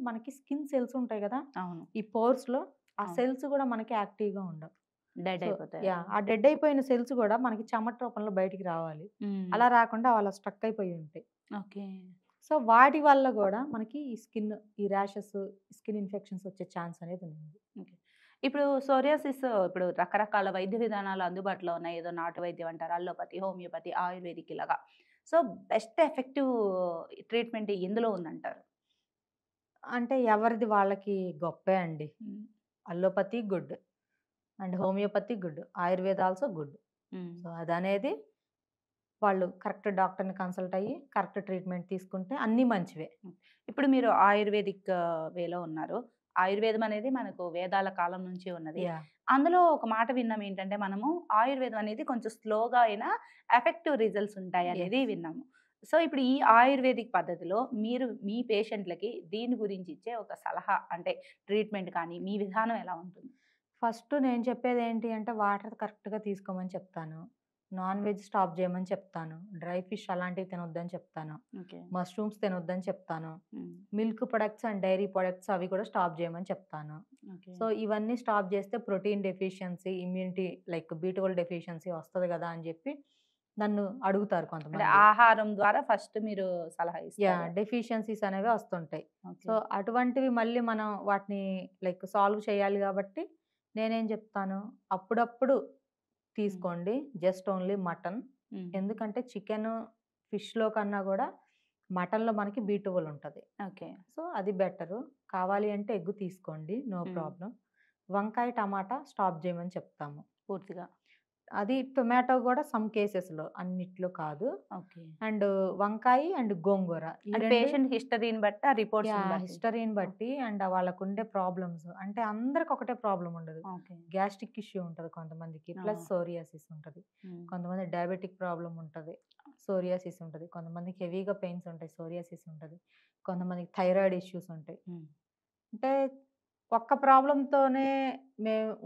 మనకి స్కిన్ సెల్స్ ఉంటాయి గదా! అవును. ఈ పోర్స్‌లో ఆ అవును. సెల్స్ గూడా మనకి యాక్టివ్‌గా ఉండవు. డెడ్ సో అయిపోతాయి యాహ్! అవి. ఆ డెడ్ అయిపోయిన సెల్స్ గూడా మనకి చెమట రూపంలో బయటికి రావాలి. హ్మ్. అలా రాకుండా అలా స్ట్రక్ అయిపోయి ఉంటాయి. ఓకే. సో, వాటి వల్ల గూడా మనకి ఈ ర్యాషెస్, స్కిన్ ఇన్ఫెక్షన్స్ వచ్చే ఛాన్స్ అనేది ఉంది. ఓకే. ఇప్పుడు సోరియాసిస్ ఇప్పుడు రకరకాల వైద్య విధానాలు అందుబాటులో ఉన్నాయి. ఏదో నాటు వైద్యం అంటారు. అల్లోపతి, హోమియోపతి, ఆయుర్వేదిక్ ఇలాగా. సో, బెస్ట్ ఎఫెక్టివ్ ట్రీట్మెంట్ ఎందులో ఉందంటారు? అంటే ఎవరిది వాళ్ళకి గొప్పే అండి. హ్మ్. Allopathy good. And homeopathy good. Ayurveda also good. హ్మ్. సో, అదనేది వాళ్ళు కరెక్ట్ డాక్టర్‌ని కన్సల్ట్ అయ్యి, కరెక్ట్ ట్రీట్‌మెంట్ తీసుకుంటే అన్నీ మంచివే. హ్మ్. ఇప్పుడు మీరు ఆయుర్వేదిక్ వేలో ఉన్నారు. ఆయుర్వేదం అనేది మనకు వేదాల కాలం నుంచి ఉన్నది. యాహ్! అందులో ఒక మాట విన్నాం ఏంటంటే మనము ఆయుర్వేదం అనేది కొంచెం స్లోగా అయినా ఎఫెక్టివ్ రిజల్ట్స్ ఉంటాయనేది యెస్. విన్నాము. సో, ఇప్పుడు ఈ ఆయుర్వేదిక్ పద్ధతిలో మీరు మీ పేషెంట్‌లకి దీని గురించి ఇచ్చే ఒక సలహా అంటే ట్రీట్మెంట్ కానీ మీ విధానం ఎలా ఉంటుంది? ఫస్ట్ నేను చెప్పేదేంటి అంటే వాటర్ కరెక్ట్‌గా తీసుకోమని చెప్తాను. నాన్ వెజ్ స్టాప్ జేయమని చెప్తాను. డ్రై ఫిష్ అలాంటివి తినొద్దని చెప్తాను. ఓకే. మష్రూమ్స్ తినొద్దని చెప్తాను. Hmm. Milk products and dairy products అవి కూడా స్టాప్ జేయమని చెప్తాను. ఓకే. సో, ఇవన్నీ స్టాప్ జేస్తే ప్రోటీన్ డెఫిషియన్సీ, ఇమ్యూనిటీ లైక్ బి12 డెఫిషియన్సీ వస్తది గదా! అని జెప్పి నన్ను అడుగుతారు అంటే కొంతమంది. ఆహారం ద్వారా ఫస్ట్ మీరు సలహా యాహ్! ఇస్తారు. డెఫిషియన్సీస్ అనేవి వస్తుంటాయి. So, okay. అటువంటివి మళ్ళీ మనం వాటిని లైక్ సాల్వ్ చేయాలి గాబట్టి, నేనేం జెప్తాను, అప్పుడప్పుడు హ్మ్. తీసుకోండి. Just only mutton. హ్మ్. ఎందుకంటే చికెను, ఫిష్‌లో కన్నా గూడా మటన్‌లో మనకి బి12 ఉంటది. ఓకే. సో, అది బెటరు. కావాలి అంటే ఎగ్ తీసుకోండి. నో హ్మ్. ప్రాబ్లమ్. వంకాయ, టమాటా స్టాప్ జేయమని చెప్తాము. పూర్తిగా. అది టొమాటో గూడా సమ్ కేసెస్‌లో అన్నిట్లో కాదు. ఓకే. అండ్ వంకాయ అండ్ గోంగూర ఈ అంటే 2 పేషెంట్ హిస్టరీని బట్టి, ఆ రిపోర్ట్స్‌ని బట్టి. హిస్టరీని ఓహ్! బట్టి అండ్ వాళ్ళకుండే ప్రాబ్లమ్స్ అంటే అందరికి ఒకటే ప్రాబ్లమ్ ఉండదు. ఓకే. గ్యాస్ట్రిక్ ఇష్యూ ఉంటది కొంతమందికి. ఆ! ప్లస్ సోరియాసిస్ ఉంటది. హ్మ్. కొంతమంది డయాబెటిక్ ప్రాబ్లమ్ ఉంటది. సోరియాసిస్ ఉంటది. కొంతమందికి హెవీగా పెయిన్స్ ఉంటాయి. సోరియాసిస్ ఉంటది. కొంతమందికి థైరాయిడ్ ఇష్యూస్ ఉంటాయి. హ్మ్. అంటే ఒక్క ప్రాబ్లమ్‌తోనే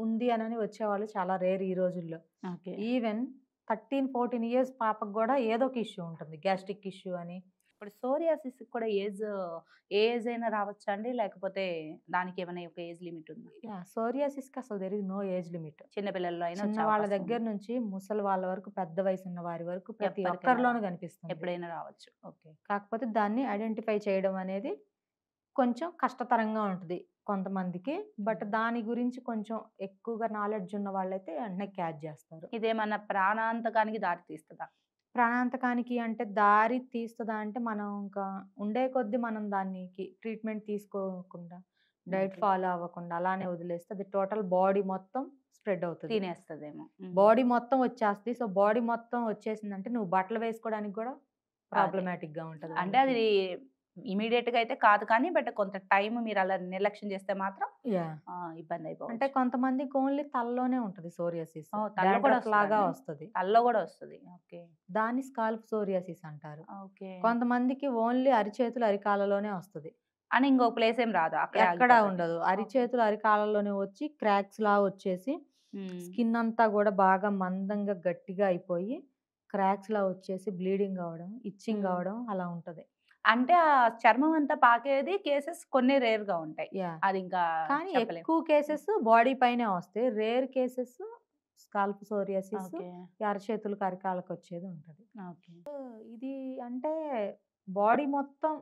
ఉంది అనని వచ్చేవాళ్ళు చాలా రేర్ ఈ రోజుల్లో. ఓకే. ఈవెన్ 13, 14 ఇయర్స్ పాపకి గూడా ఏదో ఒక ఇష్యూ ఉంటుంది. గ్యాస్ట్రిక్ ఇష్యూ అని. ఇప్పుడు సోరియాసిస్‌కి కూడా ఏ ఏజ్ అయినా రావచ్చా అండి? లేకపోతే దానికేమైనా ఒక ఏజ్ లిమిట్ ఉందా? సోరియాసిస్‌కి అసలు there is no age limit. చిన్న పిల్లల్లో అయినా చిన్న వచ్చే వాళ్ళ అవకాశం దగ్గర ఉంది. నుంచి ముసలి వాళ్ళ వరకు, పెద్ద వయసున్న వారి వరకు ప్రతి ఎవ్వరికైనా ఒక్కరిలోనూ కనిపిస్తుంది. ఎప్పుడైనా రావచ్చు. ఓకే. కాకపోతే దాన్ని ఐడెంటిఫై చేయడం అనేది కొంచెం కష్టతరంగా ఉంటది కొంతమందికి. బట్ హ్మ్. దాని గురించి కొంచెం ఎక్కువగా నాలెడ్జ్ ఉన్న వాళ్ళైతే వెంటనే క్యాచ్ జేస్తారు. ఇదేమన్నా ప్రాణాంతకానికి దారి తీస్తదా? ప్రాణాంతకానికి అంటే దారి తీస్తదా అంటే మనం ఇంకా ఉండే కొద్దీ మనం దానికి ట్రీట్మెంట్ తీసుకోకుండా, డైట్ ఓకే. ఫాలో అవ్వకుండా అలానే వదిలేస్తే అది టోటల్ బాడీ మొత్తం స్ప్రెడ్ అవుతది. తినేస్తదేమో. హ్మ్. బాడీ మొత్తం వచ్చేస్తది. సో, బాడీ మొత్తం వచ్చేసిందంటే నువ్వు బట్టలు వేసుకోవడానికి గూడా అదే. ప్రాబ్లమాటిక్‌గా ఉంటది అంటే వాళ్ళకి. అది ఇమ్మీడియేట్‌గా అయితే కాదు కానీ, బట్ కొంత టైమ్ మీరలా నిర్లక్ష్యం చేస్తే మాత్రం యాహ్! ఇబ్బంది అంటే అయిపోవచ్చు. కొంతమందికి ఓన్లీ తలలోనే ఉంటది సోరియాసిస్. ఓహ్! తలలో కూడా డాండ్రఫ్ వస్తదా లాగా అండి? వస్తది. తలలో కూడా వస్తది. ఓకే. దాన్ని స్కాల్ప్ సోరియాసిస్ అంటారు. ఓకే. కొంతమందికి ఓన్లీ అరిచేతులు, అరికాళ్ళలోనే వస్తది. అని ఇంకో ప్లేస్ ఏం రాదా? అక్కడే ఎక్కడా ఆగిపోతది. ఉండదు. ఓకే. అరిచేతులు, అరికాళ్ళలోనే వచ్చి క్రాక్స్‌లా వచ్చేసి హ్మ్. స్కిన్ అంతా గూడా బాగా మందంగా, గట్టిగా అయిపోయి క్రాక్స్‌లా వచ్చేసి బ్లీడింగ్ అవ్వడం, ఇచ్చింగ్ హ్మ్. అవ్వడం అలా ఉంటది. అంటే ఆ చర్మం అంతా పాకేది కేసెస్ కొన్ని రేర్‌గా ఉంటాయి. యాహ్! అదింకా కానీ చెప్పలేం. ఎక్కువ కేసెస్ బాడీ పైనే వస్తాయి. Rare cases scalp psoriasis okay. ఈ అరచేతులకు, అరికాళ్ళకొచ్చేది ఉంటది. ఓకే. ఇది అంటే బాడీ మొత్తం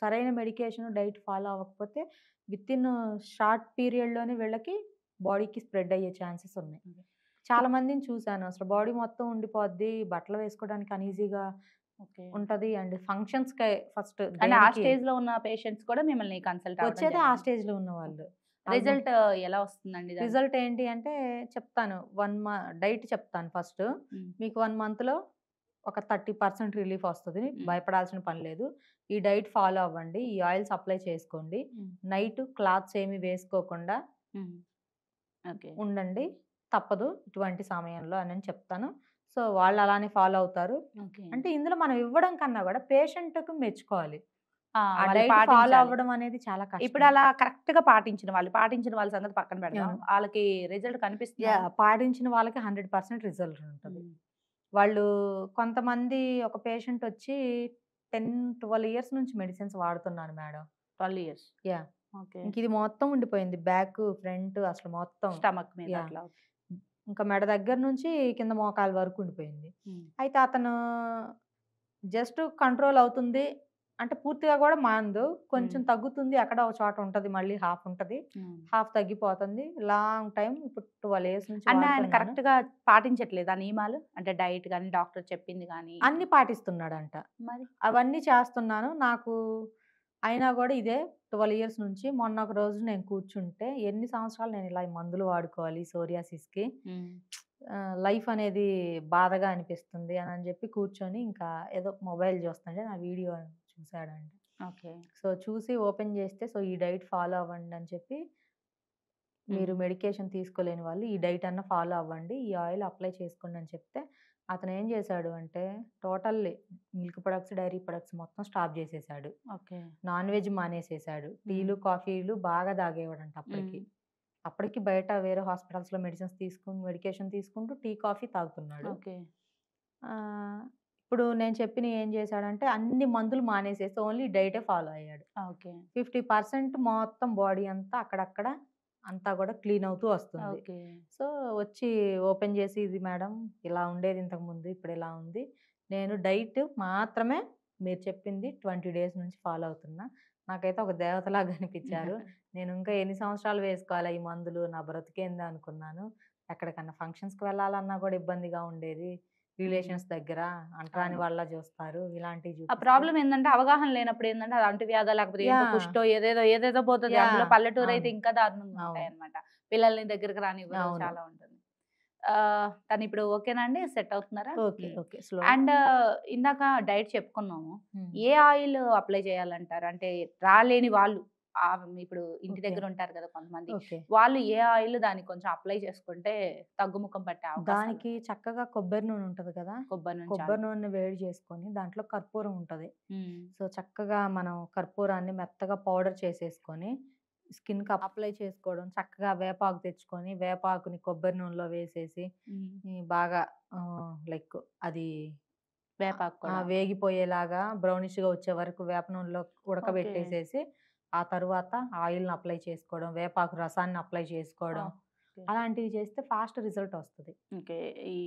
సరైన మెడికేషన్, డైట్ ఫాలో అవ్వకపోతే వితిన్ షార్ట్ పీరియడ్‌లోనే వీళ్ళకి బాడీకి స్ప్రెడ్ అయ్యే ఛాన్సెస్ ఉన్నాయి. ఓకే. చాలా ఇప్ మందిని చూసాను. అసలు బాడీ మొత్తం ఉండిపోద్ది. బట్టలు వేసుకోవడానికి అన్‌ఈజీగా ఓకే. ఉంటది. అండ్ ఫంక్షన్స్‌కే ఫస్ట్ అంటే ఆ దేనికి స్టేజ్‌లో ఉన్న పేషెంట్స్ కూడా మిమ్మల్ని కన్సల్ట్ అవ్వడం వచ్చేదే ఆ జరిగింది. స్టేజ్‌లో ఉన్నవాళ్ళు. ఆల్‌మోస్ట్ రిజల్ట్ ఎలా వస్తుందండి దానికి? రిజల్ట్ ఏంటి అంటే చెప్తాను. 1 డైట్ చెప్తాను ఫస్ట్. హ్మ్. మీకు 1 మంత్‌లో ఒక 30% రిలీఫ్ వస్తది. హ్మ్. భయపడాల్సిన పని లేదు. ఈ డైట్ ఫాలో అవ్వండి. ఈ ఆయిల్స్ అప్లై చేసుకోండి. హ్మ్. నైట్ క్లాత్స్ ఏమి వేసుకోకుండా హ్మ్. ఓకే. ఉండండి. తప్పదు ఇటువంటి సమయంలో అనని చెప్తాను. సో, వాళ్ళు అలానే ఫాలో అవుతారు. ఓకే. అంటే ఇందులో మనం ఇవ్వడం కన్నా గూడా పేషెంట్‌కి మెచ్చుకోవాలి. ఆ వాళ్ళు డైట్ ఫాలో పాటించాలి. అవ్వడం అనేది చాలా కష్టం. ఇప్పుడలా కరెక్ట్‌గా పాటించిన వాళ్ళ సంగతి పక్కన పెడదాం. అవును. ఆళ్ళకి రిజల్ట్ కనిపిస్తుందా? పాటించిన వాళ్ళకి 100% రిజల్ట్ ఉంటది. హ్మ్. వాళ్ళు కొంతమంది ఒక పేషెంట్ వచ్చి 10, 12 ఇయర్స్ నుంచి మెడిసిన్స్ వాడుతున్నాను మేడం. 12 ఇయర్స్. యాహ్! ఓకే. ఇంక ఇది మొత్తం ఉండిపోయింది. బ్యాక్, ఫ్రంట్ అసలు మొత్తం. స్టమక్ మీద యాహ్! అట్లా. ఇంకా మెడ దగ్గర నుంచి కింద మోకాలు వరకు ఉండిపోయింది. హ్మ్. అయితే అతను జస్ట్ కంట్రోల్ అవుతుంది. అంటే పూర్తిగా గూడా మానదు. హ్మ్. కొంచెం తగ్గుతుంది. ఎక్కడో ఒక చోట ఉంటది. మళ్ళీ హాఫ్ ఉంటది. హ్మ్. హాఫ్ తగ్గిపోతుంది. లాంగ్ టైమ్ ఇప్పుడు 12 ఇయర్స్ నుంచి అంటే ఆయన వాడుతున్నాను. కరెక్ట్‌గా పాటించట్లేదా నియమాలు? అంటే డైట్ గాని, డాక్టర్ చెప్పింది గాని అన్నీ పాటిస్తున్నాడంట. మరి? అవన్నీ చేస్తున్నాను. నాకు అయినా గూడా ఇదే 12 ఇయర్స్ నుంచి మొన్న ఒక రోజు నేను కూర్చుంటే ఎన్ని సంవత్సరాలు నేను ఇలా ఈ మందులు వాడుకోవాలి సోరియాసిస్‌కి. హ్మ్. లైఫ్ అనేది బాధగా అనిపిస్తుంది అని జెప్పి కూర్చొని ఇంకా ఏదో మొబైల్ చూస్తుంటే నా వీడియో చూసాడంట. ఓకే. సో, చూసి ఓపెన్ జేస్తే సో, ఈ డైట్ ఫాలో అవ్వండి అని చెప్పి మీరు హ్మ్. మెడికేషన్ తీసుకోలేని వాళ్ళు ఈ డైట్ అన్నా ఫాలో అవ్వండి. ఈ ఆయిల్ అప్లై చేసుకోండి అని చెప్తే, అతనేం చేశాడు అంటే totally milk products, dairy products మొత్తం స్టాప్ జేసేసాడు. ఓకే. నాన్ వెజ్ మానేసేసాడు. హ్మ్. టీలు, కాఫీలు బాగా తాగేవాడంట హ్మ్. అప్పటికి. అప్పటికి బయట వేరే హాస్పిటల్స్‌లో మెడికేషన్ తీసుకుంటూ టీ, కాఫీ తాగుతున్నాడు. ఓకే. ఆహ్, ఇప్పుడు నేను చెప్పినయి ఏం చేశాడంటే అన్ని మందులు మానేసేసి ఓన్లీ డైటే ఫాలో అయ్యాడు. ఓకే. 50% మొత్తం బాడీ అంతా అక్కడక్కడ అంతా గూడా క్లీన్ అవుతూ వస్తుంది. ఓకే. సో, వచ్చి ఓపెన్ చేసి, "ఇది మేడం ఇలా ఉండేది ఇంతకుముందు. ఇప్పుడిలా ఉంది. నేను డైట్ మాత్రమే మీరు చెప్పింది 20 డేస్ నుంచి ఫాలో అవుతున్నా. నాకైతే ఒక దేవతలాగా అనిపిచ్చారు. నేను ఇంకా ఎన్ని సంవత్సరాలు వేసుకోవాలా ఈ మందులు? నా బ్రతికేంది అనుకున్నాను. ఎక్కడికన్నా ఫంక్షన్స్‌కి వెళ్ళాలన్నా గూడా ఇబ్బందిగా ఉండేది. హ్మ్. రిలేషన్స్ దగ్గర అంటరాని అవును. వాళ్ళలా చూస్తారు. ఇలాంటివి ఆ చూపిస్తే." ప్రాబ్లమ్ ఏందంటే అవగాహన లేనప్పుడు ఏందంటే అది అంటువ్యాధో లేకపోతే ఏంటో యాహ్! కుష్టో ఏదేదో పోతది. అందులో యాహ్! పల్లెటూరైతే అవును. ఇంకా దారుణంగా అవును. ఉంటాయన్నమాట. పిల్లల్ని దగ్గరికి రానివ్వరు అవును. చాలా ఉంటుంది. తను ఇప్పుడు ఓకేనా అండి? సెట్ అవుతున్నారా? ఓకే. హ్మ్. ఓకే. స్లో. అండ్ ఇందాక డైట్ చెప్పుకున్నాము. హ్మ్. ఏ ఆయిల్ అప్లై చేయాలంటారు? అంటే రాలేని వాళ్ళు ఇప్పుడు ఇంటి ఓకే. దగ్గర ఉంటారు కదా కొంతమంది. ఓకే. వాళ్ళు ఏ ఆయిల్ దానికి కొంచెం అప్లై చేసుకుంటే తగ్గుముఖం పట్టే అవకాశాలు దానికి చక్కగా కొబ్బరి నూనె ఉంటది కదా! కొబ్బరి నూనె చాలు. కొబ్బరి నూనె వేడి చేసుకొని దాంట్లో కర్పూరం ఉంటది. హ్మ్. సో, చక్కగా మనం కర్పూరాన్ని మెత్తగా పౌడర్ చేసేసుకొని స్కిన్‌కి అప్లై చేసుకోవడం. చక్కగా వేపాకు తెచ్చుకొని, వేపాకుని కొబ్బరి నూనెలో వేసేసి హ్మ్. బాగా లైక్ అది వేపాకు కూడా. వేగిపోయేలాగా బ్రౌనిష్‌గా వచ్చే వరకు వేప నూనెలో ఓకే. ఉడకబెట్టేసేసి, ఆ తరువాత ఆయిల్‌ని అప్లై చేసుకోవడం, వేపాకు రసాన్ని అప్లై చేసుకోవడం. ఓకే. అలాంటివి చేస్తే ఫాస్ట్ రిజల్ట్ వస్తది. ఓకే. ఈ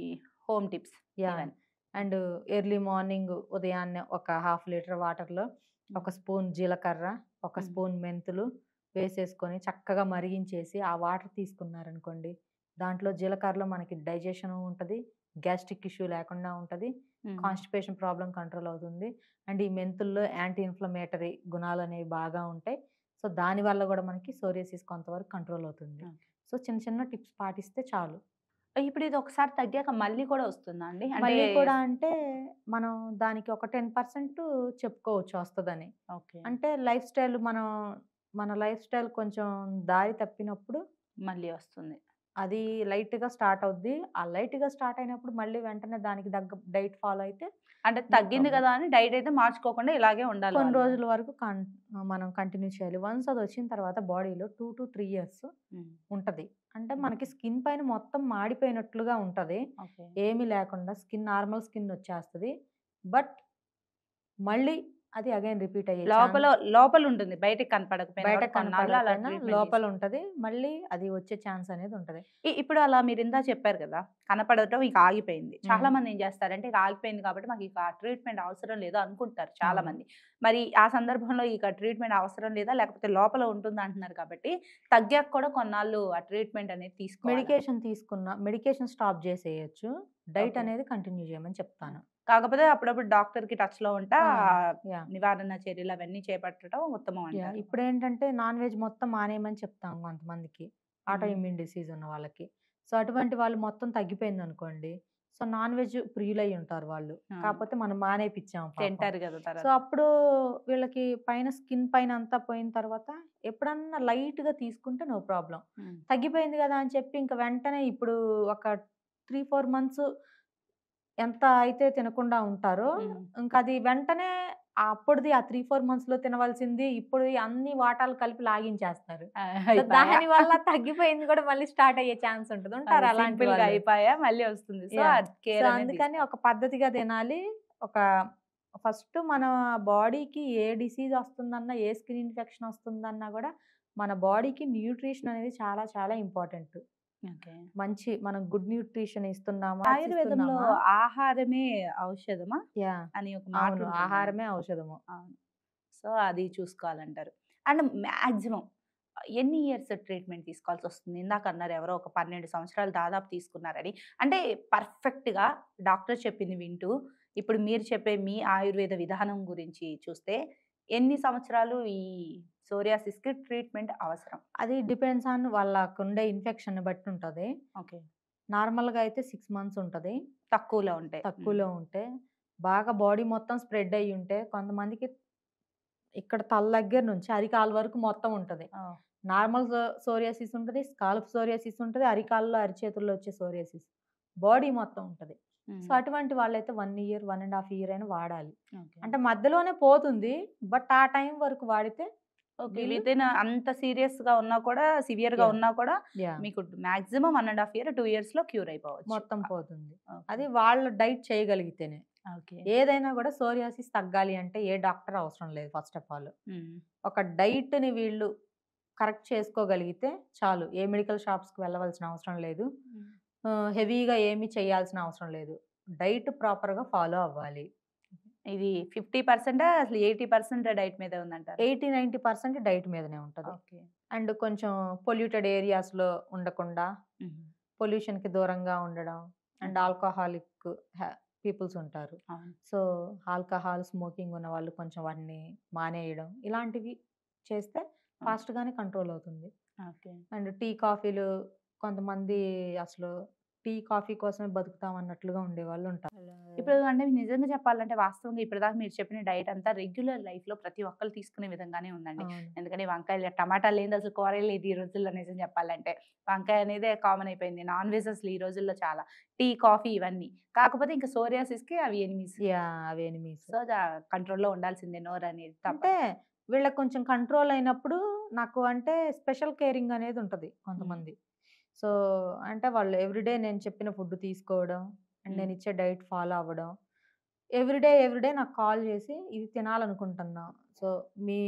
హోమ్ టిప్స్ యాహ్! ఇవన్నీ. అండ్ ఎర్లీ మార్నింగ్ ఉదయాన్నే ఒక హాఫ్ లీటర్ వాటర్‌లో ఒక స్పూన్ జీలకర్ర, ఒక హ్మ్. స్పూన్ మెంతులు వేసేసుకొని చక్కగా మరిగించేసి, ఆ వాటర్ తీసుకున్నారనుకోండి, దాంట్లో జీలకర్రలో మనకి డైజెషను ఉంటది. గ్యాస్ట్రిక్ ఇష్యూ లేకుండా ఉంటది. హ్మ్. కాన్‌స్టిపేషన్ ప్రాబ్లమ్ కంట్రోల్ అవుతుంది. అండ్ ఈ మెంతుల్లో యాంటీ ఇన్‌ఫ్లమేటరీ గుణాలనేవి బాగా ఉంటాయి. సో, దానివల్ల గూడా మనకి సోరియాసిస్ కొంతవరకు కంట్రోల్ అవుతుంది. ఓకే. సో, చిన్న చిన్న టిప్స్ పాటిస్తే చాలు. ఇప్పుడు ఇది ఒకసారి తగ్గాక మళ్ళీ కూడా వస్తుందా అండి? అంటే మళ్ళీ కూడా అంటే, మనం దానికి ఒక 10% చెప్పుకోవచ్చు వస్తదని. ఓకే. అంటే లైఫ్ స్టైల్ మన లైఫ్ స్టైల్ కొంచెం దారి తప్పినప్పుడు మళ్ళీ వస్తుంది. అది లైట్‌గా స్టార్ట్ అవుద్ది. ఆ లైట్‌గా స్టార్ట్ అయినప్పుడు మళ్ళీ వెంటనే దానికి తగ్గ డైట్ ఫాలో అయితే అంటే నో తగ్గింది ప్రాబ్లమ్. కదా అని డైట్ అయితే మార్చుకోకుండా ఇలాగే ఉండాలి కొన్ని వాళ్ళు. రోజుల వరకు మనం కంటిన్యూ చేయాలి. వన్స్ అదొచ్చిన తర్వాత బాడీలో 2-3 ఇయర్స్ హ్మ్. ఉంటది. అంటే హ్మ్. మనకి స్కిన్ పైన మొత్తం మాడిపోయినట్లుగా ఉంటది. ఓకే. ఏమీ లేకుండా నార్మల్ స్కిన్ వచ్చేస్తది. బట్ మళ్ళీ అది అగైన్ రిపీట్ అయ్యే లోపల లోపలుంటుంది. బయటికి కనపడకపోయినా కూడా బయటకు కొన్నాళ్ళు అలా కనపడకపోయినా ట్రీట్‌మెంట్ తీసుకోవాలి. లోపలుంటది. మళ్ళీ అది వచ్చే ఛాన్స్ అనేది ఉంటది. ఇప్పుడు అలా మీరిందా చెప్పారు కదా! కనపడటం ఇక ఆగిపోయింది. హ్మ్. చాలామంది ఏం చేస్తారంటే ఇక ఆగిపోయింది కాబట్టి మాకిక ట్రీట్‌మెంట్ అవసరం లేదు అనుకుంటారు అవును. చాలామంది. మరి ఆ సందర్భంలో ఇక ట్రీట్‌మెంట్ అవసరం లేదా? లేకపోతే లోపల ఉంటుందంటున్నారు కాబట్టి తగ్గాక కూడా కొన్నాళ్ళు ఆ ట్రీట్‌మెంట్ అనేది తీసుకోవాలా? మెడికేషన్ స్టాప్ జేసేయొచ్చు. Diet okay. అనేది కంటిన్యూ జేయమని చెప్తాను. కాకపోతే అప్పుడప్పుడు డాక్టర్‌కి టచ్‌లో ఉంటా ఆ! యాహ్! నివారణ చర్యలు అవన్నీ చేపట్టడం ఉత్తమం యాహ్! అంటారు. ఇప్పుడేంటంటే నాన్ వెజ్ మొత్తం మానేయమని చెప్తాం కొంతమందికి. ఆటో హ్మ్. ఇమ్యూన్ డిసీజ్ ఉన్న వాళ్ళకి. సో, అటువంటి వాళ్ళు మొత్తం తగ్గిపోయిందనుకోండి. సో, నాన్ వెజ్ ప్రియులై ఉంటారు వాళ్ళు. అవును. కాపోతే మనం మానేపిచ్చాం పాపం. తింటారు గదా! సో, తర్వాత. అప్పుడు వీళ్ళకి పైన స్కిన్ పైన అంతా పోయిన తర్వాత ఎప్పుడన్నా లైట్‌గా తీసుకుంటే నో ప్రాబ్లమ్. హ్మ్. తగ్గిపోయింది గదా! అని చెప్పి ఇంక వెంటనే ఇప్పుడు ఒక 3, 4 మంత్స్ ఎంత అయితే తినకుండా ఉంటారో, హ్మ్. ఇంకది వెంటనే అప్పుడుది ఆ 3, 4 మంత్స్‌లో తినవలసింది ఇప్పుడుయి అన్ని వాటాలు కలిపి లాగించేస్తారు. ఆ! సో, అయిపాయా. దానివల్ల తగ్గిపోయింది గూడా మళ్ళీ స్టార్ట్ అయ్యే ఛాన్స్ ఉంటది. ఉంటారు అది అలాంటి సింపుల్‌గా వాళ్ళు. అయిపాయా మళ్ళీ వస్తుంది. So, yeah! అది సో, కేర్ అనేది అందుకని తీసుకోవాలి. ఒక పద్ధతిగా తినాలి. ఒక ఫస్ట్ మన బాడీకి ఏ డిసీజ్ ఒస్తుందన్నా, ఏ స్కిన్ ఇన్ఫెక్షన్ ఒస్తుందన్నా గూడా మన బాడీకి న్యూట్రిషన్ అనేది చాలా చాలా ఇంపార్టెంట్. ఓకే. మనం గుడ్ న్యూట్రిషన్ ఇస్తున్నామా, ఆయుర్వేదంలో ఇస్తున్నామా ఆహారమే ఔషధమా యాహ్! అని ఒక అవును. మాటుంటుందండి. ఆహారమే ఔషధము. అవును. సో, అది చూసుకోవాలంటారు. అండ్ మాక్సిమం ఎన్ని ఇయర్స్ ట్రీట్‌మెంట్ తీసుకోవాల్సొస్తుంది? ఇందాకన్నారు ఎవరో ఒక 12 సంవత్సరాలు దాదాపు తీసుకున్నారని. అంటే పర్ఫెక్ట్‌గా డాక్టర్ చెప్పింది వింటూ, ఇప్పుడు మీరు చెప్పే మీ ఆయుర్వేద విధానం గురించి చూస్తే, ఎన్ని సంవత్సరాలు ఈ సోరియాసిస్‌కి ట్రీట్‌మెంట్ అవసరం? అది డిపెండ్స్ ఆన్ వాళ్ళకుండే ఇన్ఫెక్షన్‌ని బట్టి ఉంటది. ఓకే. నార్మల్‌గా అయితే 6 మంత్స్ ఉంటది. తక్కువలో ఉంటాయి. హ్మ్. తక్కువలో ఉంటే. బాగా బాడీ మొత్తం స్ప్రెడ్ అయ్యుంటే కొంతమందికి ఇక్కడ తల దగ్గర నుంచి అరికాలు వరకు మొత్తం ఉంటది. ఓహ్! నార్మల్ సోరియాసిస్ ఉంటది. స్కాల్ప్ సోరియాసిస్ ఉంటది. అరికాల్లో, అరిచేతుల్లో వచ్చే సోరియాసిస్. బాడీ మొత్తం ఉంటది. సో, హ్మ్. అటువంటి వాళ్ళైతే 1 ఇయర్, 1 ½ ఇయర్ అయినా వాడాలి. ఓకే. అంటే మధ్యలోనే పోతుంది. బట్ ఆ టైం వరకు వాడితే ఓకే. వీళ్ళు వితిన్ అంత సీరియస్‌గా ఉన్నా కూడా, సివియర్‌గా యాహ్! ఉన్నా కూడా యాహ్! మీకు మాక్సిమం 1 ½ ఇయర్, 2 ఇయర్స్‌లో క్యూర్ అయిపోవచ్చు. మొత్తం పోతుంది. ఓకే. అది వాళ్ళు డైట్ చేయగలిగితేనే. ఓకే. ఏదైనా గూడా సోరియాసిస్ తగ్గాలి అంటే ఏ డాక్టర్ అవసరం లేదు ఫస్ట్ ఆఫ్ ఆల్. హ్మ్. ఒక డైట్‌ని వీళ్ళు కరెక్ట్ చేసుకోగలిగితే చాలు. ఏ మెడికల్ షాప్స్‌కి వెళ్ళవలసిన అవసరం లేదు. హ్మ్. హెవీగా ఏమి చేయాల్సిన అవసరం లేదు. డైట్ ప్రాపర్‌గా ఫాలో అవ్వాలి. ఇది 50% అసలు 80% డైట్ మీదే ఉందంటారా? 80, 90% డైట్ మీదనే ఉంటది. ఓకే. అండ్ కొంచెం పొల్యూటెడ్ ఏరియాస్‌లో ఉండకుండా, హుహు. పొల్యూషన్‌కి దూరంగా ఉండడం అండ్ ఓకే. ఆల్కహాలిక్ పీపుల్స్ ఉంటారు. అవును. సో, ఆల్కహాల్, స్మోకింగ్ ఉన్నవాళ్ళు కొంచెం వాటిని మానేయడం. ఇలాంటివి చేస్తే ఓకే. ఫాస్ట్‌గానే కంట్రోల్ అవుతుంది. ఓకే. అండ్ టీ, కాఫీలు కొంతమంది అసలు టీ, కాఫీ కోసమే బతుకుతాం అన్నట్లుగా ఉండేవాళ్ళు ఉంటారు. ఇప్పుడు అంటే నిజంగా చెప్పాలంటే వాస్తవంగా ఇప్పటిదాకా మీరు చెప్పిన డైట్ అంతా రెగ్యులర్ లైఫ్‌లో ప్రతి ఒక్కళ్ళు తీసుకునే విధంగానే ఉందండి. అవును. ఎందుకంటే వంకాయలు, టమాటాలు లేనిది అసలు కూరే లేదు ఈ రోజుల్లో నిజం చెప్పాలంటే. వంకాయ అనేదే కామన్ అయిపోయింది. నాన్ వెజ్ అసలు ఈ రోజుల్లో చాలా. టీ, కాఫీ ఇవన్నీ. కాకపోతే ఇంకా సోరియాసిస్‌కి అవి ఎనిమీస్. యాహ్! అవి ఎనిమీస్. సో, కంట్రోల్‌లో ఉండాల్సిందే నోరనేది అంటే తప్పదు. వీళ్ళకి కొంచెం కంట్రోల్ అయినప్పుడు నాకు అంటే స్పెషల్ కేరింగ్ అనేది ఉంటది హ్మ్. కొంతమంది. సో, అంటే వాళ్ళు ఎవ్రీడే నేను చెప్పిన ఫుడ్ తీసుకోవడం అండ్ హ్మ్. నేనిచ్చే డైట్ ఫాలో అవ్వడం. ఎవ్రీడే నాకు కాల్ చేసి ఇది తినాలనుకుంటున్నా. సో, మీ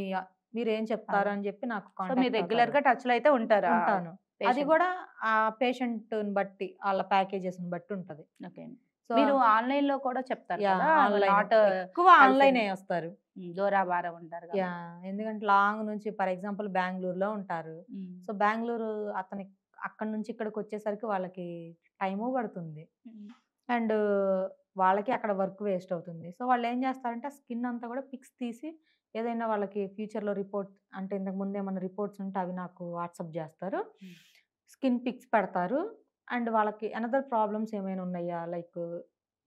మీరేం అదే. చెప్తారు అని చెప్పి నాకు సో, మీరు కాంటాక్ట్ అవుతారు. రెగ్యులర్‌గా టచ్‌లో అయితే ఉంటారు ఆ ఉంటాను. అది పేషెంట్. గూడా ఆ పేషెంట్‌ని బట్టి ఆళ్ళ ప్యాకేజెస్‌ని బట్టి ఉంటది. ఓకే. సో, మీరు ఆన్‌లైన్‌లో కూడా చెప్తారు యాహ్! కదా! ఆన్‌లైన్ నాట్ ఎక్కువ కలిసేది. ఆన్‌లైనే వస్తారు. దూరాభారం ఉంటారు కాబట్టి. యాహ్! ఎందుకంటే లాంగ్ నుంచి ఫర్ ఎగ్జాంపుల్ బెంగుళూరులో ఉంటారు. హ్మ్. సో, బెంగుళూరు అతనికి అక్కడి నుంచి ఇక్కడికొచ్చేసరికి వాళ్ళకి టైము పడుతుంది. హ్మ్. అండ్ వాళ్ళకి అక్కడ వర్క్ వేస్ట్ అవుతుంది. సో, వాళ్ళేం చేస్తారంటే స్కిన్ అంతా కూడా పిక్స్ తీసి ఏదైనా వాళ్ళకి ఫ్యూచర్‌లో రిపోర్ట్ అంటే ఇంతకు ముందు ఏమన్నా రిపోర్ట్స్ ఉంటే అవి నాకు వాట్సాప్ చేస్తారు. హ్మ్. స్కిన్ పిక్స్ పెడతారు. అండ్ వాళ్ళకి అనదర్ ప్రాబ్లమ్స్ ఏమైనా ఉన్నాయా? లైక్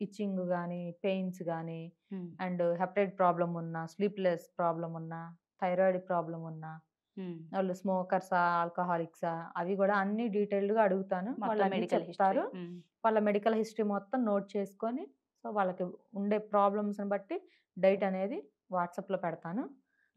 ఇచ్చింగ్ గాని, పెయిన్స్ గాని హ్మ్. అండ్ హెపటైట్ ప్రాబ్లమ్ ఉన్నా, స్లీప్‌లెస్ ప్రాబ్లమ్ ఉన్నా, థైరాయిడ్ ప్రాబ్లమ్ ఉన్నా, హ్మ్. వాళ్ళు స్మోకర్సా, ఆల్కహాలిక్సా అవి గూడా అన్నీ డీటెయిల్డ్‌గా అడుగుతాను. మొత్తం వాళ్ళన్నీ మెడికల్ హిస్టరీ. చెప్తారు. హ్మ్. వాళ్ళ మెడికల్ హిస్టరీ మొత్తం నోట్ చేసుకొని, సో, వాళ్ళకి ఉండే ప్రాబ్లమ్స్‌ని బట్టి డైట్ అనేది వాట్సాప్‌లో పెడతాను.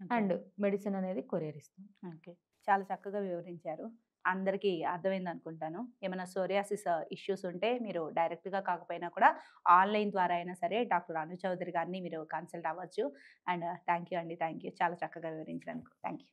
ఓకే. అండ్ మెడిసిన్ అనేది కొరియర్ ఇస్తాను. ఓకే. చాలా చక్కగా వివరించారు. అందరికీ అర్థమైందనుకుంటాను. ఏమైనా సోరియాసిస్ ఇష్యూస్ ఉంటే మీరు డైరెక్ట్‌గా కాకపోయినా కూడా ఆన్‌లైన్ ద్వారా అయినా సరే డాక్టర్ అను చౌదరి గారిని మీరు కన్సల్ట్ అవ్వచ్చు. అండ్ థాంక్ యూ అండి. Thank you. చాలా చక్కగా వివరించినందుకు. Thank you.